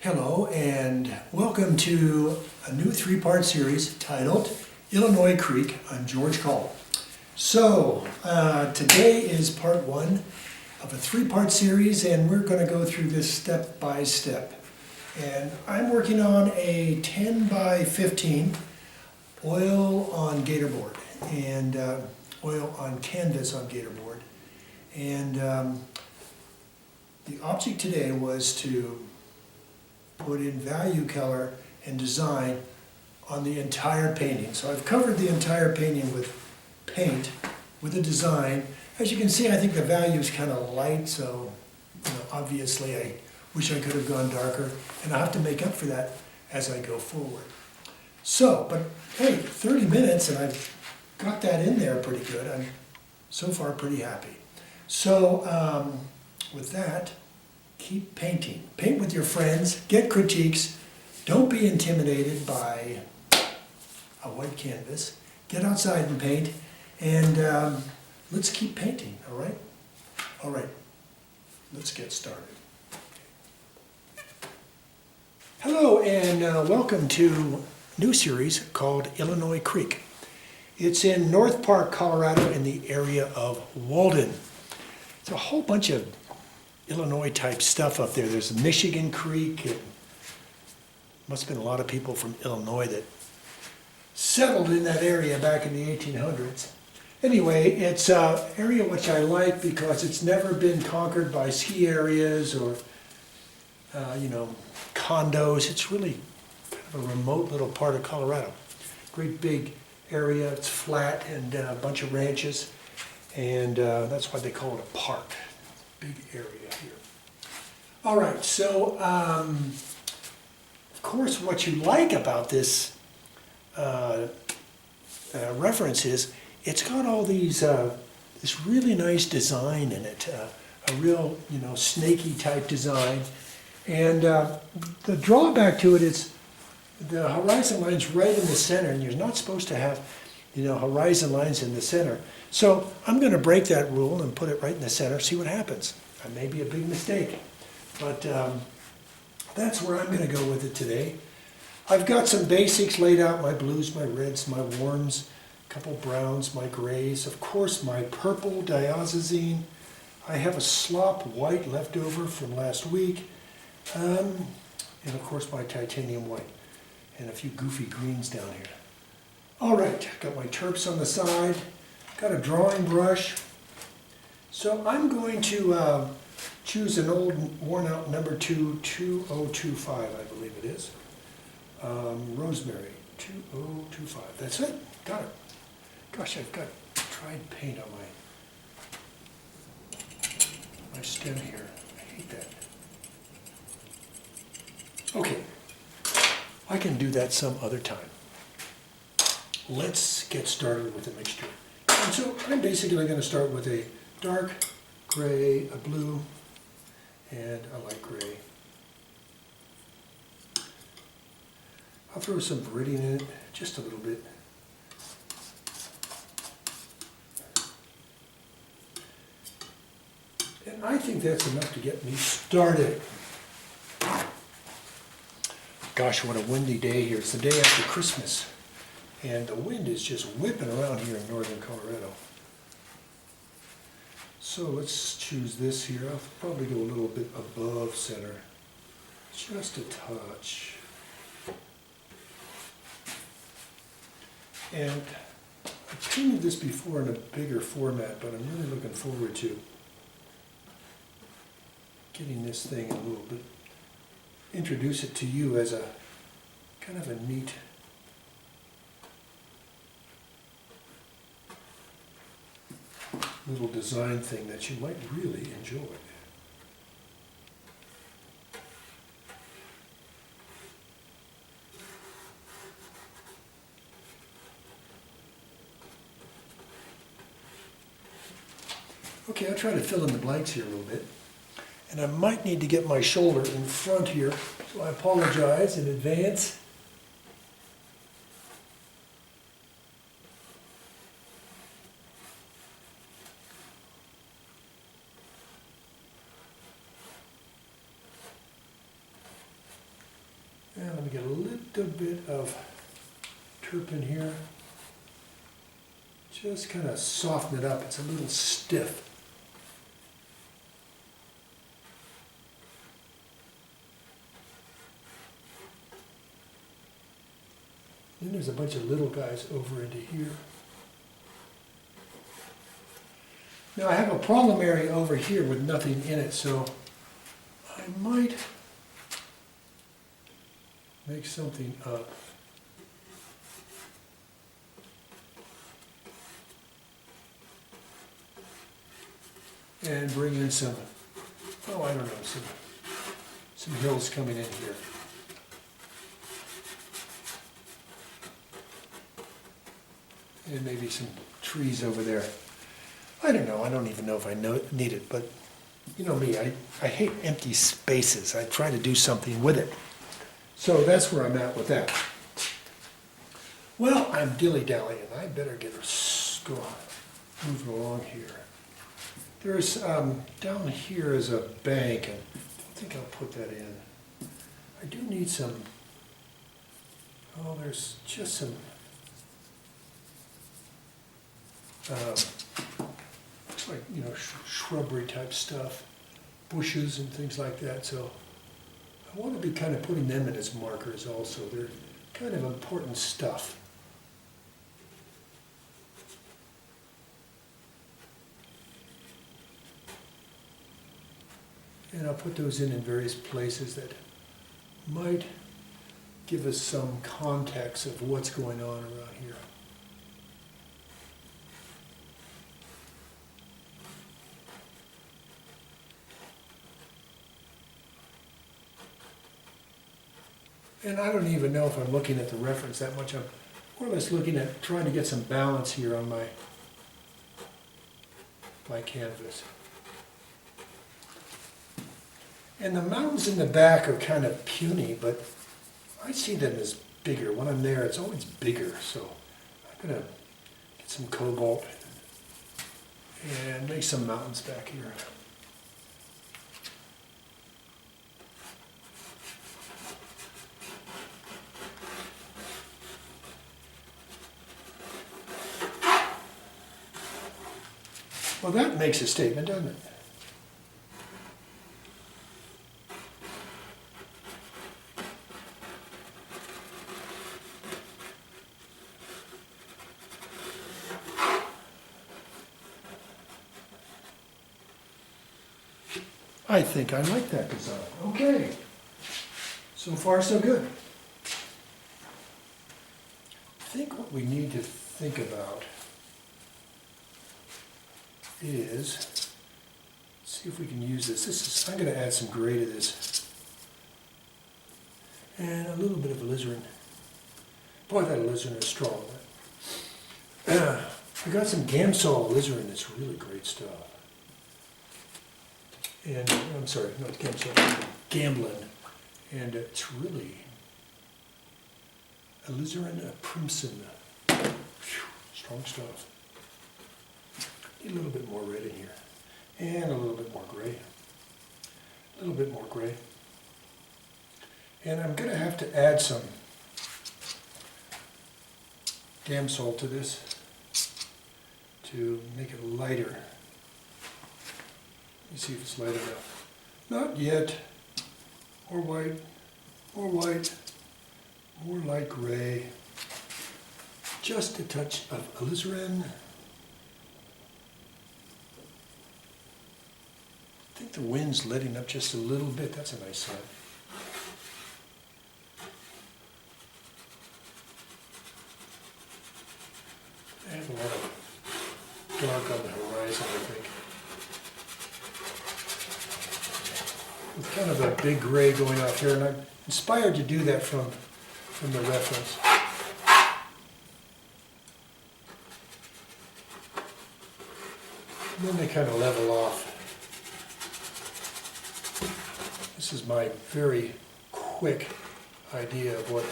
Hello and welcome to a new three-part series titled Illinois Creek. I'm George Coll. So today is part one of a three-part series, and we're going to go through this step by step. And I'm working on a 10 by 15 oil on gator board and oil on canvas on gator board. And the object today was to put in value color and design on the entire painting. So I've covered the entire painting with paint, with a design. As you can see, I think the value is kind of light, so obviously I wish I could have gone darker, and I'll have to make up for that as I go forward. So, but hey, 30 minutes and I've got that in there pretty good. I'm so far pretty happy. So with that, keep painting. Paint with your friends, get critiques, don't be intimidated by a white canvas. Get outside and paint, and let's keep painting, all right? All right, let's get started. Hello, and welcome to a new series called Illinois Creek. It's in North Park, Colorado, in the area of Walden. It's a whole bunch of Illinois type stuff up there. There's Michigan Creek. It must have been a lot of people from Illinois that settled in that area back in the 1800s. Anyway, it's an area which I like because it's never been conquered by ski areas or condos. It's really kind of a remote little part of Colorado. Great big area. It's flat and a bunch of ranches, and that's why they call it a park. Big area here. All right, so of course what you like about this reference is it's got all these this really nice design in it, a real snaky type design, and the drawback to it is the horizon line's right in the center, and you're not supposed to have horizon lines in the center. So I'm going to break that rule and put it right in the center, see what happens. That may be a big mistake, but that's where I'm going to go with it today. I've got some basics laid out, my blues, my reds, my warms, a couple browns, my grays, of course my purple diazazine. I have a slop white left over from last week, and of course my titanium white, and a few goofy greens down here. All right, got my terps on the side, got a drawing brush. So I'm going to choose an old worn out number 2, 2025, I believe it is. Rosemary, 2025, that's it, got it. Gosh, I've got dried paint on my stem here, I hate that. Okay, I can do that some other time. Let's get started with the mixture. And so I'm basically going to start with a dark gray, a blue, and a light gray. I'll throw some viridian in it, just a little bit. And I think that's enough to get me started. Gosh, what a windy day here. It's the day after Christmas. And the wind is just whipping around here in northern Colorado. So let's choose this here. I'll probably go a little bit above center. Just a touch. And I painted this before in a bigger format, but I'm really looking forward to getting this thing a little bit, introduce it to you as a kind of a neat little design thing that you might really enjoy. Okay, I'll try to fill in the blanks here a little bit. And I might need to get my shoulder in front here, so I apologize in advance. And let me get a little bit of turpin here. Just kind of soften it up. It's a little stiff. Then there's a bunch of little guys over into here. Now I have a problem area over here with nothing in it, so I might make something up. And bring in some, oh, I don't know, some hills coming in here. And maybe some trees over there. I don't know, I don't even know if I need it, but you know me, I hate empty spaces. I try to do something with it. So that's where I'm at with that. Well, I'm dilly-dallying. I better get moving along here. There's, down here is a bank, and I think I'll put that in. I do need some, oh, there's just some, looks like, you know, shrubbery type stuff, bushes and things like that, so I want to be kind of putting them in as markers also. They're kind of important stuff. And I'll put those in various places that might give us some context of what's going on around here. And I don't even know if I'm looking at the reference that much. I'm more or less looking at trying to get some balance here on my canvas. And the mountains in the back are kind of puny, but I see them as bigger. When I'm there, it's always bigger. So I'm going to get some cobalt and make some mountains back here. Well, that makes a statement, doesn't it? I think I like that design. Okay. So far, so good. I think what we need to think about is, see if we can use this. I'm going to add some gray to this. And a little bit of alizarin. Boy, that alizarin is strong. I got some Gamsol alizarin that's really great stuff. And, I'm sorry, not Gamsol, Gamblin. And it's really alizarin primson. Strong stuff. Need a little bit more red in here. And a little bit more gray. A little bit more gray. And I'm going to have to add some Gamsol to this to make it lighter. Let me see if it's light enough. Not yet. More white, more white, more light gray. Just a touch of alizarin. I think the wind's letting up just a little bit. That's a nice sign. I have a lot of dark on the horizon, I think. With kind of a big gray going off here, and I'm inspired to do that from the reference. And then they kind of level off. This is my very quick idea of what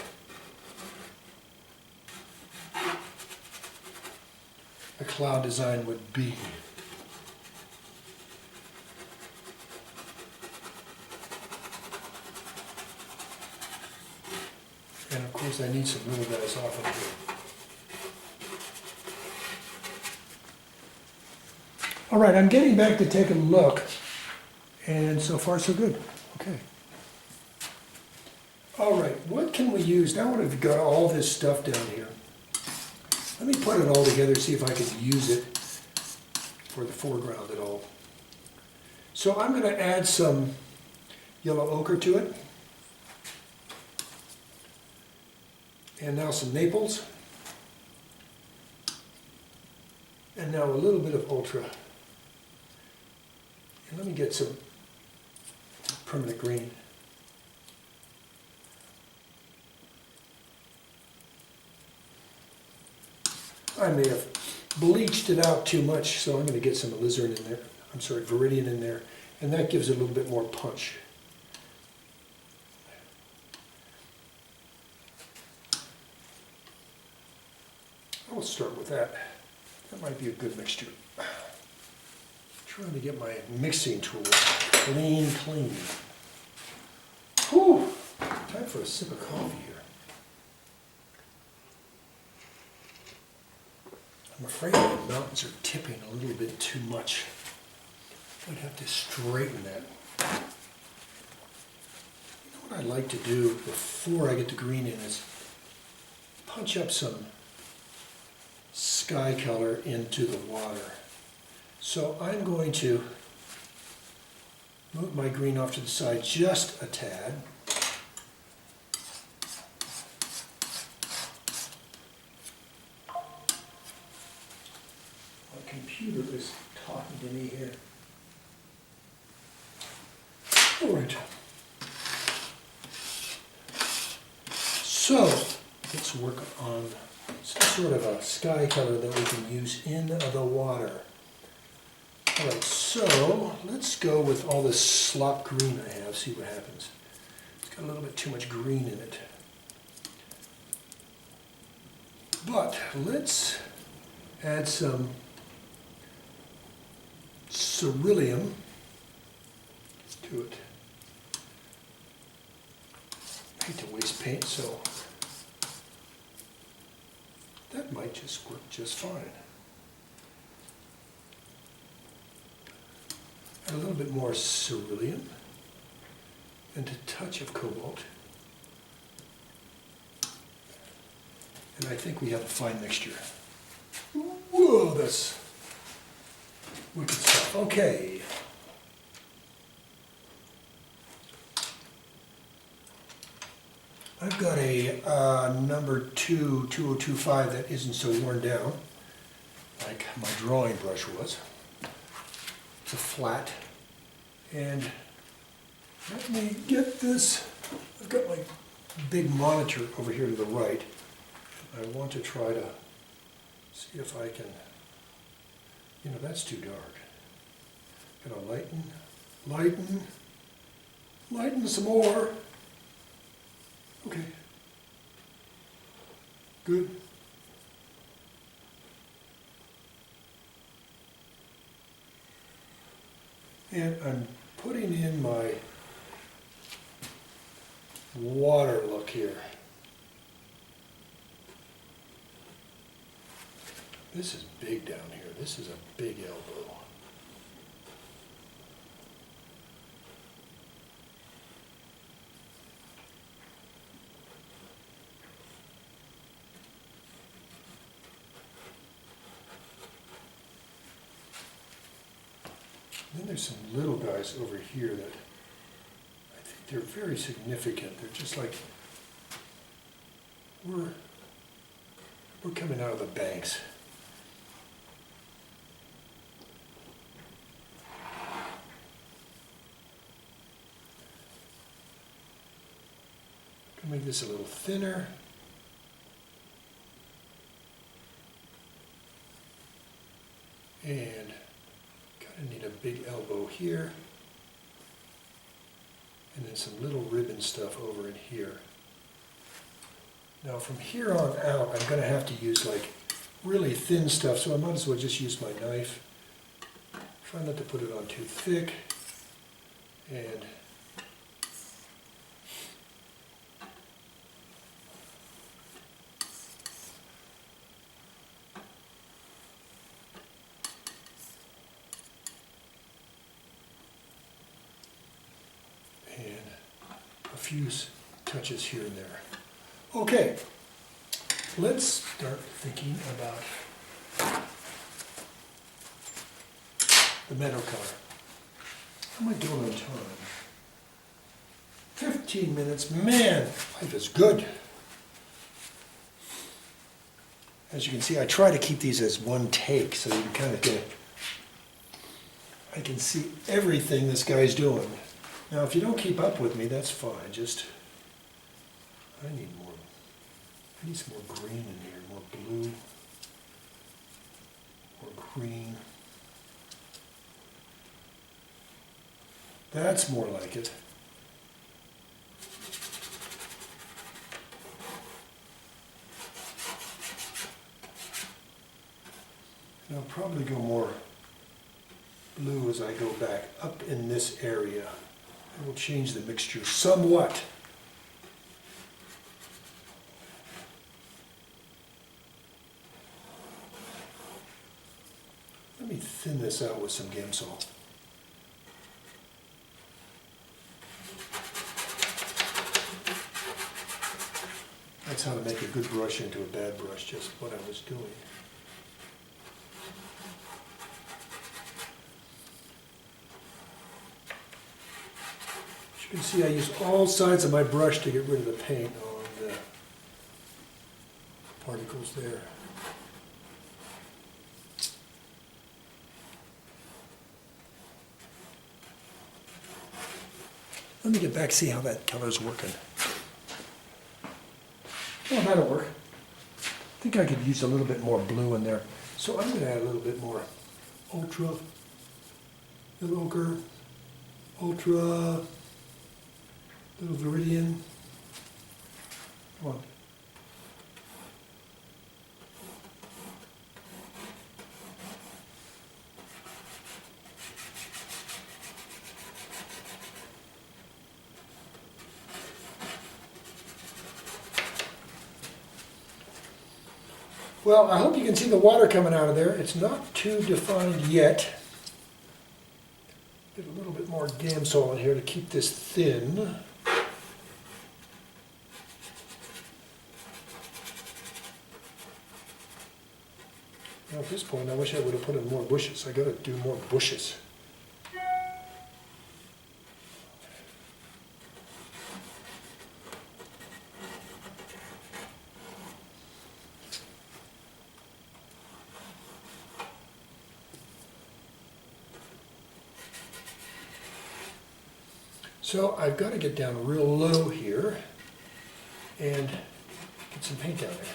a cloud design would be. And of course I need some little guys off of here. All right, I'm getting back to take a look, and so far so good. Okay. All right, what can we use? Now that I've got all this stuff down here, let me put it all together, see if I can use it for the foreground at all. So I'm going to add some yellow ochre to it. And now some maples. And now a little bit of ultra. And let me get some permanent green. I may have bleached it out too much, so I'm going to get some alizarin in there. I'm sorry, viridian in there, and that gives it a little bit more punch. I'll start with that. That might be a good mixture. Trying to get my mixing tool clean. Whew! Time for a sip of coffee here. I'm afraid the mountains are tipping a little bit too much. I'd have to straighten that. You know what I'd like to do before I get the green in is punch up some sky color into the water. So I'm going to move my green off to the side just a tad. My computer is talking to me here. All right. So let's work on some sort of a sky color that we can use in the water. All right, so let's go with all this slop green I have, see what happens. It's got a little bit too much green in it. But let's add some ceruleum to it. I hate to waste paint, so that might just work just fine. Add a little bit more ceruleum and a touch of cobalt. And I think we have a fine mixture. Whoa, that's wicked stuff. Okay. I've got a number 2 2025 that isn't so worn down, like my drawing brush was. It's a flat. And let me get this. I've got my big monitor over here to the right. I want to try to see if I can, you know, that's too dark. Gotta lighten some more. Okay. Good. And I'm putting in my water look here. This is big down here. This is a big elbow. Then there's some little guys over here that I think they're very significant. They're just like, we're coming out of the banks. Can make this a little thinner. And I need a big elbow here, and then some little ribbon stuff over in here. Now from here on out, I'm going to have to use like really thin stuff, so I might as well just use my knife. Try not to put it on too thick, and few touches here and there. Okay, let's start thinking about the meadow color. How am I doing on time? 15 minutes, man, life is good. As you can see, I try to keep these as one take so you can kind of get, I can see everything this guy's doing. Now, if you don't keep up with me, that's fine. Just, I need some more green in here, more blue, more green. That's more like it. And I'll probably go more blue as I go back up in this area. It will change the mixture somewhat. Let me thin this out with some Gamsol. That's how to make a good brush into a bad brush, just what I was doing. As you can see, I use all sides of my brush to get rid of the paint on the particles there. Let me get back, see how that color's working. Oh, that'll work. I think I could use a little bit more blue in there. So I'm going to add a little bit more ultra, little ochre, ultra, little viridian. Come on. Well, I hope you can see the water coming out of there. It's not too defined yet. Get a little bit more Gamsol in here to keep this thin. Now at this point, I wish I would have put in more bushes. I got to do more bushes. So I've got to get down real low here and get some paint down there.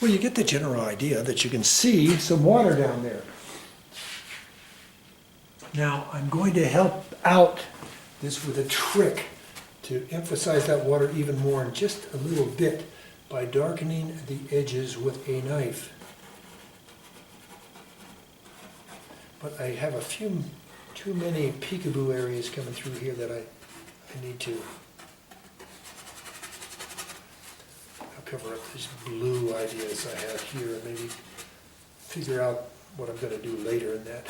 Well, you get the general idea that you can see some water down there. Now, I'm going to help out this with a trick to emphasize that water even more in just a little bit by darkening the edges with a knife. But I have a few too many peekaboo areas coming through here that I need to cover up these blue ideas I have here and maybe figure out what I'm going to do later in that.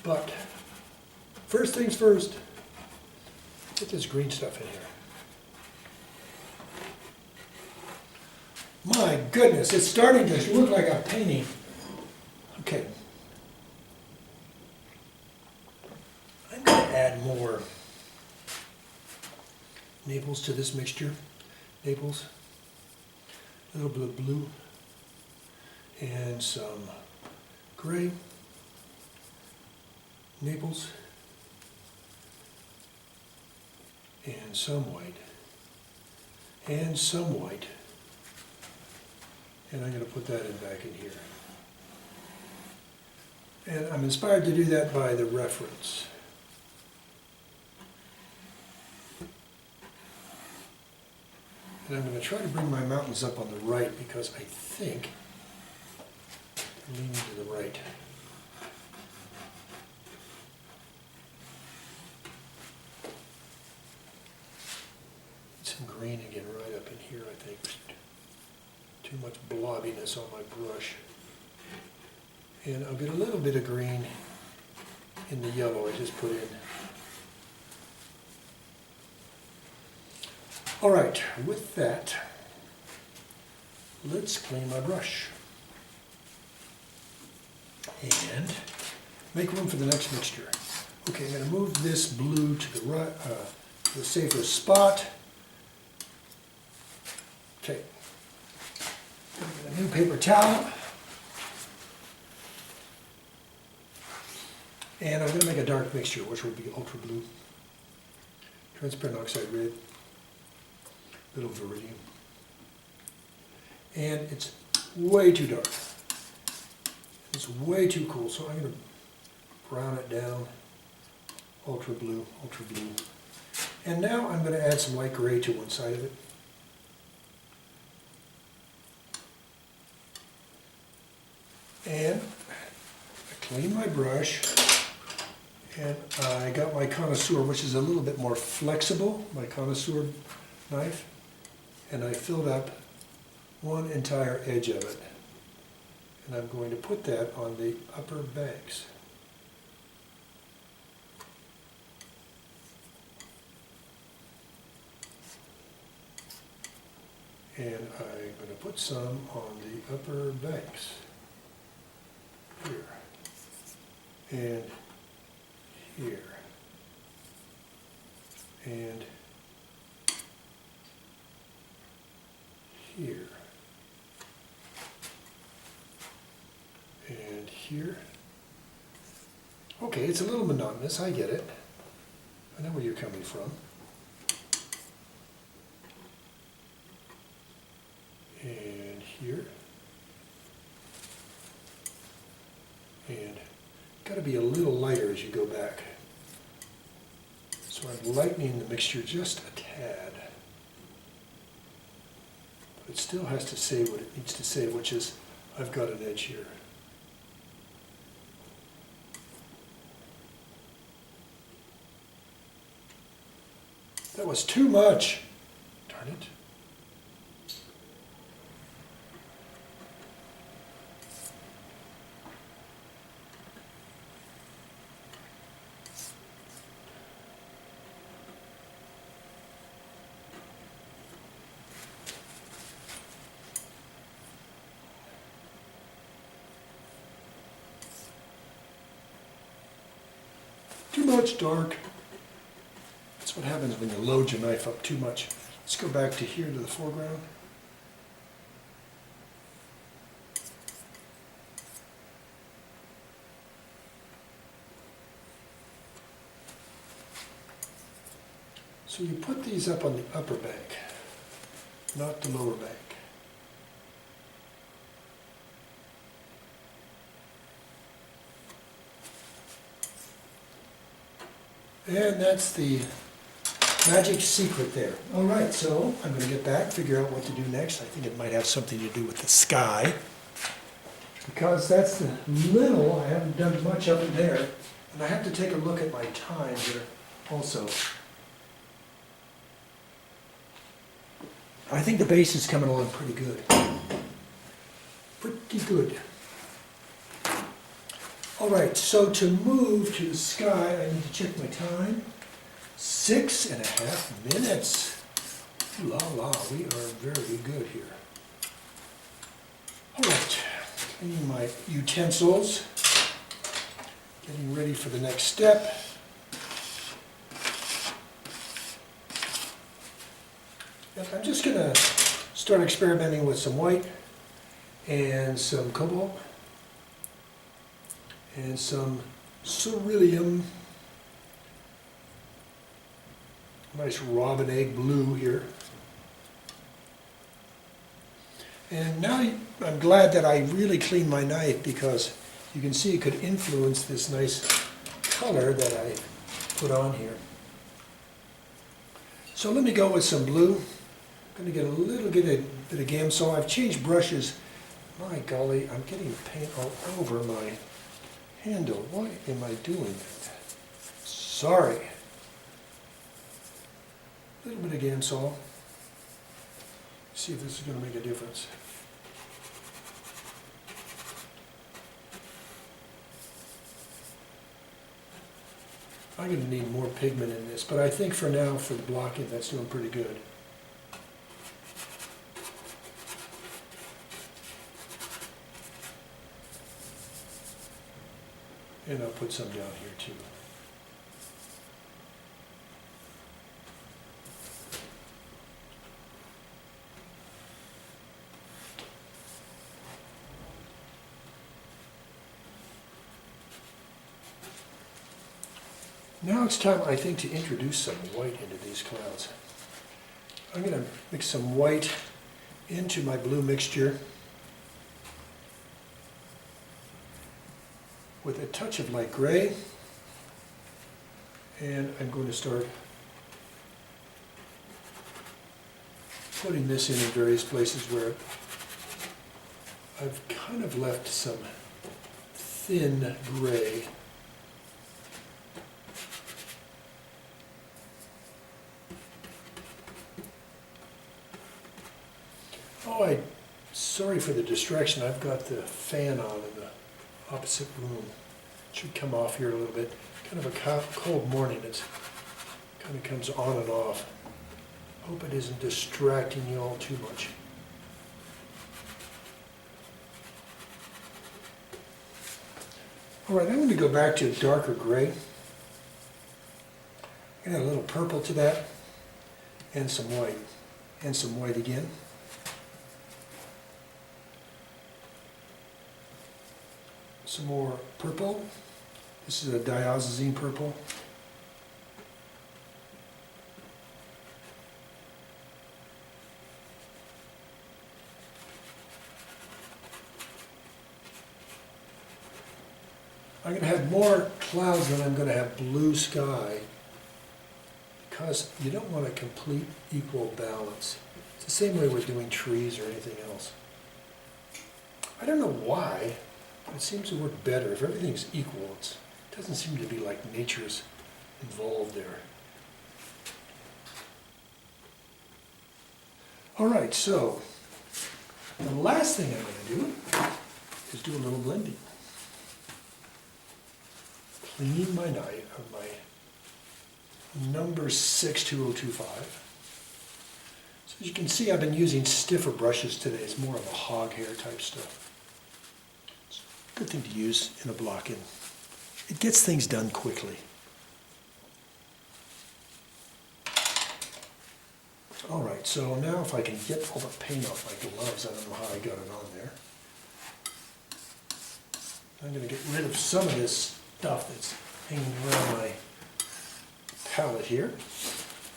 But first things first, get this green stuff in here. My goodness, it's starting to look like a painting. Okay. I'm going to add more Naples to this mixture. Naples, a little bit of blue, and some gray. Naples, and some white, and some white. And I'm going to put that in back in here. And I'm inspired to do that by the reference. And I'm going to try to bring my mountains up on the right because I think they're leaning to the right. Some green again right up in here, I think. Too much blobbiness on my brush. And I'll get a little bit of green in the yellow I just put in. All right, with that, let's clean my brush. And make room for the next mixture. Okay, I'm going to move this blue to the right, to the safer spot. Okay, get a new paper towel. And I'm going to make a dark mixture, which will be ultra blue, transparent oxide red, little viridium. And it's way too dark. It's way too cool, so I'm going to brown it down, ultra blue, ultra blue. And now I'm going to add some light gray to one side of it. And I clean my brush, and I got my connoisseur, which is a little bit more flexible, my connoisseur knife, and I filled up one entire edge of it. And I'm going to put that on the upper banks. And I'm going to put some on the upper banks. Here. And here. And here. And here. Okay, it's a little monotonous, I get it. I know where you're coming from. And here. And got to be a little lighter as you go back. So I'm lightening the mixture just a tad. But it still has to say what it needs to say, which is, I've got an edge here. That was too much. Darn it. Too much dark. That's what happens when you load your knife up too much. Let's go back to here to the foreground. So you put these up on the upper bank, not the lower bank. And that's the magic secret there. All right, so I'm going to get back, figure out what to do next. I think it might have something to do with the sky, because that's the little, I haven't done much of it there. And I have to take a look at my time here also. I think the base is coming along pretty good. Pretty good. All right, so to move to the sky, I need to check my time. 6.5 minutes. La la, we are very good here. All right, cleaning my utensils. Getting ready for the next step. Yep, I'm just going to start experimenting with some white and some cobalt and some cerulean. Nice robin egg blue here. And now I'm glad that I really cleaned my knife, because you can see it could influence this nice color that I put on here. So let me go with some blue. I'm going to get a little bit of Gamsol. I've changed brushes. My golly, I'm getting paint all over my handle. Why am I doing that? Sorry. A little bit of Gamsol. See if this is going to make a difference. I'm going to need more pigment in this, but I think for now, for the blocking, that's doing pretty good. And I'll put some down here too. Now it's time, I think, to introduce some white into these clouds. I'm going to mix some white into my blue mixture with a touch of light gray, and I'm going to start putting this in various places where I've kind of left some thin gray. Oh, sorry for the distraction. I've got the fan on in the opposite room. It should come off here a little bit. Kind of a cold morning. It kind of comes on and off. Hope it isn't distracting you all too much. All right, I'm going to go back to a darker gray. Add a little purple to that, and some white, and some white again. Some more purple. This is a diazazine purple. I'm going to have more clouds than I'm going to have blue sky, because you don't want a complete equal balance. It's the same way we're doing trees or anything else. I don't know why, but it seems to work better. If everything's equal, it doesn't seem to be like nature's involved there. All right, so the last thing I'm going to do is do a little blending. Clean my knife of my number 62025. So as you can see, I've been using stiffer brushes today. It's more of a hog hair type stuff. It's a good thing to use in a block-in. It gets things done quickly. All right, so now if I can get all the paint off my gloves, I don't know how I got it on there. I'm going to get rid of some of this stuff that's hanging around my palette here.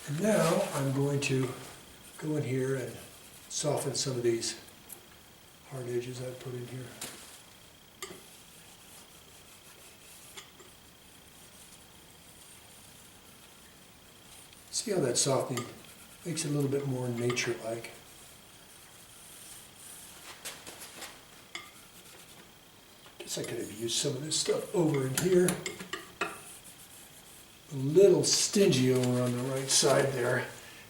And now I'm going to go in here and soften some of these hard edges I've put in here. See how that softening makes it a little bit more nature-like. Guess I could have used some of this stuff over in here. A little stingy over on the right side there.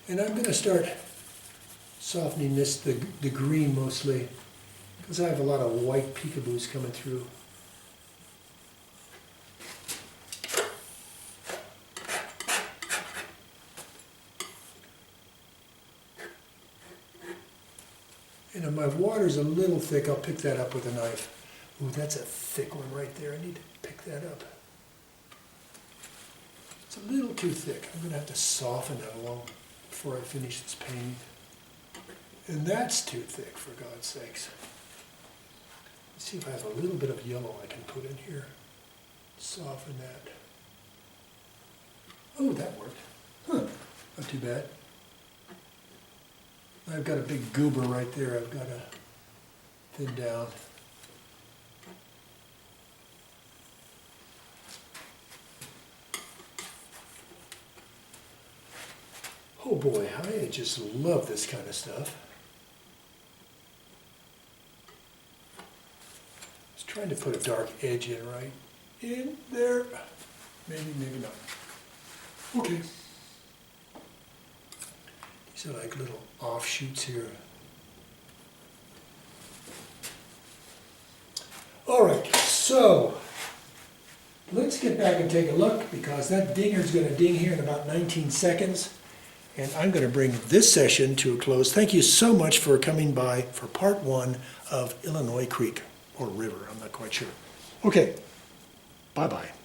And I'm going to start softening this, the green mostly, because I have a lot of white peekaboos coming through. And if my water's a little thick, I'll pick that up with a knife. Ooh, that's a thick one right there. I need to pick that up. It's a little too thick. I'm going to have to soften that along before I finish this painting. And that's too thick, for God's sakes. Let's see if I have a little bit of yellow I can put in here. Soften that. Oh, that worked. Huh, not too bad. I've got a big goober right there I've got to thin down. Oh boy, I just love this kind of stuff. Just trying to put a dark edge in right in there. Maybe, maybe not. Okay. These are like little offshoots here. All right, so let's get back and take a look because that dinger's going to ding here in about 19 seconds. And I'm going to bring this session to a close. Thank you so much for coming by for part 1 of Illinois Creek, or River, I'm not quite sure. Okay, bye-bye.